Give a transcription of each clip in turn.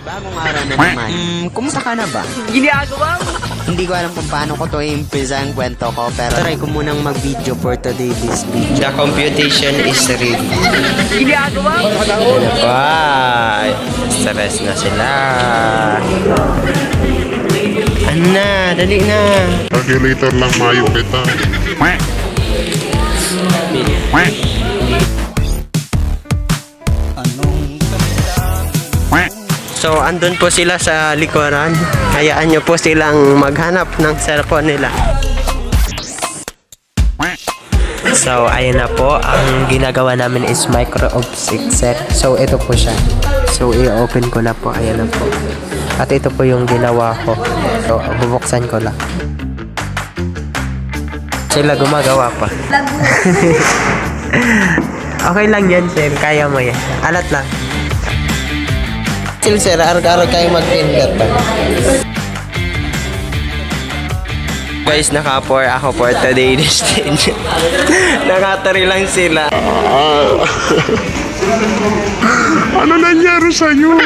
Bagong araw na naman. Kumusta ka na ba? Ginagawa mo? Hindi ko alam kung paano ko to i-impisa ang kwento ko, pero try ko munang mag-video for today's video. The computation is ready. Ginagawa mo? Wow! Stress na sila. Ano na? Dali na. Calculator lang mayo kita. So, andun po sila sa likuran. Hayaan nyo po silang maghanap ng cellphone nila. So, ayun na po. Ang ginagawa namin is micro offset. So, ito po siya. So, i-open ko na po. Ayan na po. At ito po yung ginawa ko. So, bubuksan ko lang. Sila gumagawa pa. Okay lang yan, sir. Kaya mo yan. Alat lang. Sir, araw-araw kayo mag-finger pa. Guys, naka-pour ako for today's stage. Nakatari lang sila. Ano nangyari sa'yo?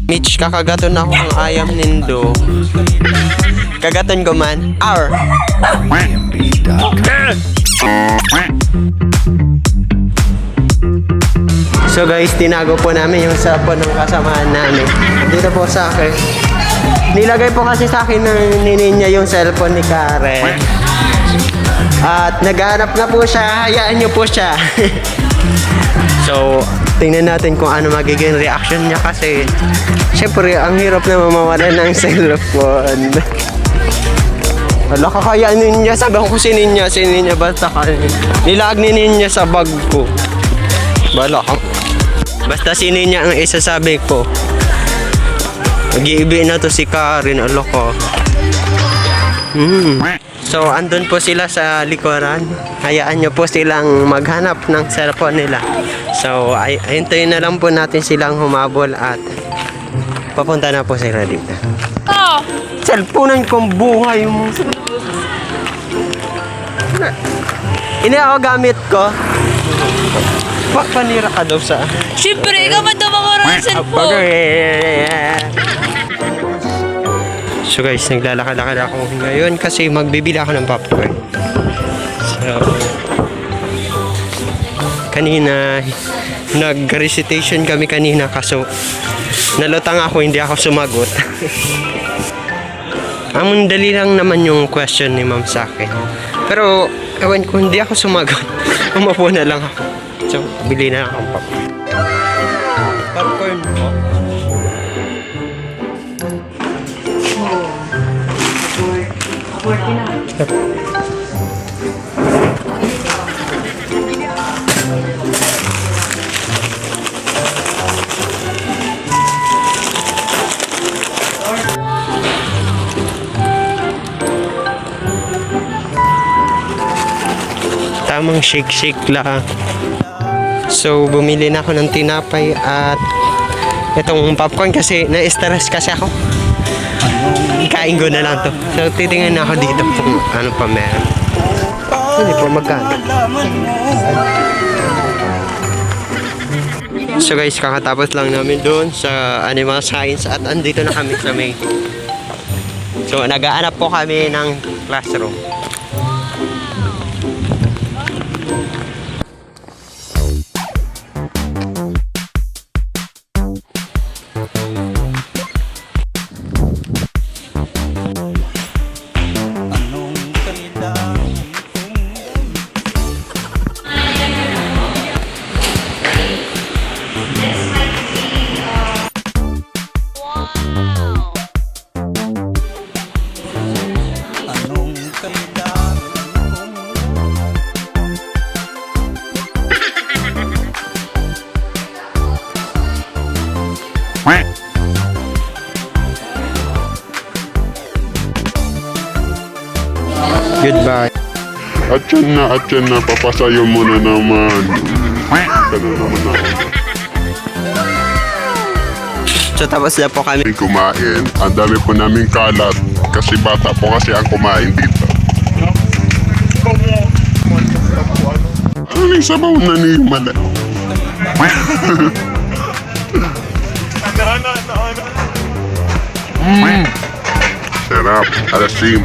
Mitch, kakagaton ako ng ayam nindo. Kagaton ko man. Our. So guys, tinago po namin yung cellphone ng kasamaan namin. Dito po sa akin. Nilagay po kasi sa akin ng niya yung cellphone ni Karen. At naghahanap na po siya. Hayaan niyo po siya. So, tingnan natin kung ano magiging reaction niya kasi syempre, ang hirap na mawala ng cellphone. Wala, kakayanin niya. Sabi ko si Ninya basta nilag ni Ninya sa bag ko. Bala ka. Basta si Ninya ang isasabi ko. Nag-iibi na to si Karen. Alo ko. So, andun po sila sa likuran. Hayaan nyo po silang maghanap ng cellphone nila. So, hintayin na lang po natin silang humabol at papunta na po sila dito. Oh! Cellphone kong buhay mo. Ini ako gamit ko. Panira ka daw sa... Siyempre, ikaw man daw makarang cellphone. So guys, naglalakad-lakad ako ngayon kasi magbibili ako ng popcorn. So, kanina, nag-recitation kami kanina kaso nalutang ako, hindi ako sumagot. Ang dali lang naman yung question ni ma'am sa akin. Pero, ewan ko, hindi ako sumagot. Umupo na lang ako. So, bili na ako ng popcorn. Popcorn po. Tamang shake-shake lang. So, bumili na ako ng tinapay at itong popcorn kasi na-stress kasi ako. Kain ko na lang to. So, titingnan na ako dito kung ano pa meron. Hindi po magkano. So guys, kakatapos lang namin doon sa animal science at andito na kami sa may. So, nag-aanap po kami ng classroom. Wow! Goodbye. At yan na, papasayo mo na naman. Ganun naman ako. So tapos na po kami. Kumain. Ang dami po namin kalat. Kasi bata po kasi ang kumain dito. Ano yung sabaw na ni Mala? Sarap. Alasim.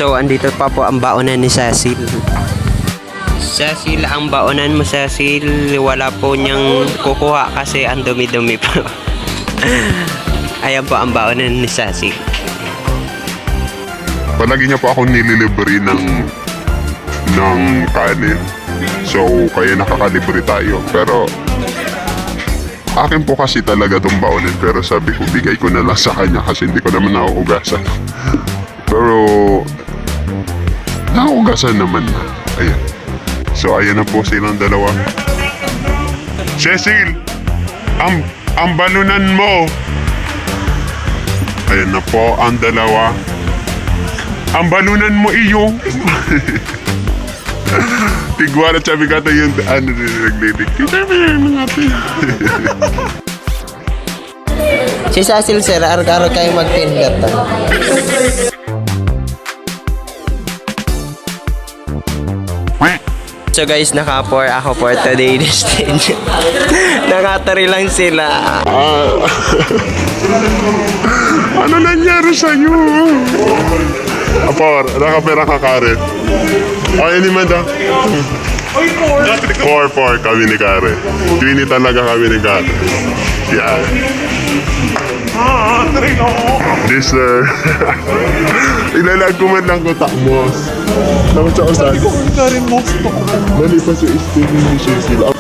So andito pa po ang baonan ni Cecil. Cecil, ang baonan mo Cecil, wala po niyang kukuha kasi ang dumi-dumi po. Ayan po ang baonan ni Cecil. Palagi niya po ako nililibre ng kanin. So, kaya nakakalibre tayo. Pero, akin po kasi talaga itong baonin. Pero sabi ko, bigay ko na lang sa kanya kasi hindi ko naman nauugasan. Pero, nauugasan naman na. Ayan. So, ayan na po silang dalawa. Cecil! Ang balunan mo! Ayan na po ang dalawa. Ang balunan mo iyo! Tigwara sabi ka tayo yung naglilig. Kita mo yung natin. Si Cecil sir, araw-araw kayo mag-pindot. So guys, naka-4 ako for today's stage. Nakatari lang sila. Ano nangyari sa'yo? Apor, nakapera ka Karen. Ay, ni Manda. 4 kami ni Karen. Twinny talaga kami ni Karen. Yan. This sir. Ilalag ko man lang ko takmos. Tapos sa usan. Mali pa si Steve ni Cecil.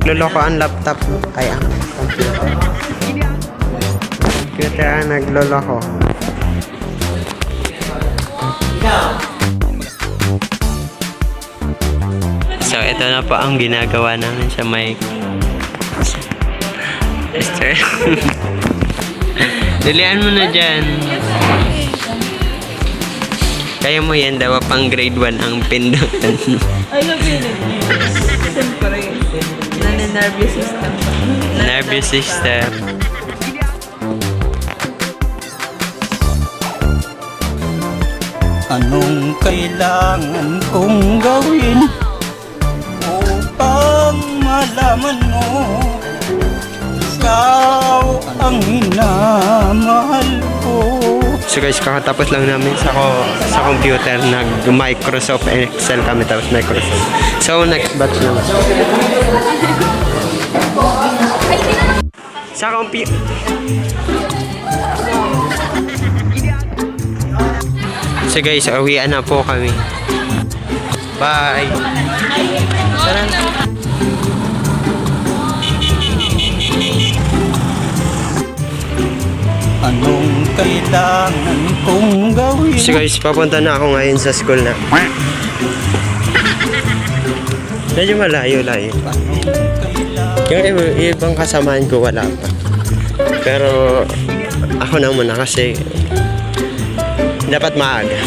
Loloko ang laptop. Ay, ang computer. Computer ang nagloloko. So, ito na po ang ginagawa namin sa mic. Mister. Dalian mo na dyan. Kaya mo yan daw, pang grade 1 ang pindutan. I love you. Siyempre. Nervous system. Nervous system. Anong kailangan kong gawin upang malaman mo ikaw ang minamahal ko? So guys, kakatapos lang namin sa computer, nag-Microsoft Excel kami, tapos Microsoft. So next batch naman. Sa computer. So guys, uwian na po kami. Bye! Tara na. Anong kailangan kong gawin? So guys, papunta na ako ngayon sa school na. Medyo malayo-layo. Yung ibang kasamaan ko wala pa. Pero ako na muna kasi dapat maaga.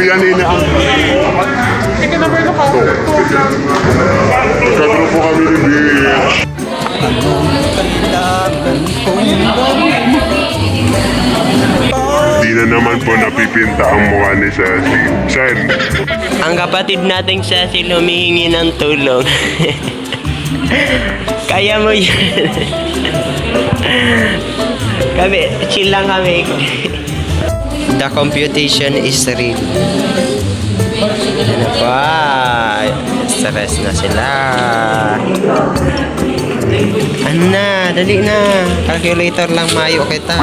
Yan ini ang... Kagrupo kami ni Beach. Anong kailangan kong gawin? Di na naman po napipinta ang mukha ni Cecil. Sen, Ang kapatid nating Cecil humihingi ng tulong. Kaya mo yan. Kami, chill lang kami. The computation is real. Ano pa? Stress na sila. Ano na, dali na. Calculator lang, mayo kita.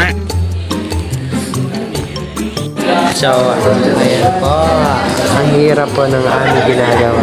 So, ayan po. Ang hirap po ng aming ginagawa.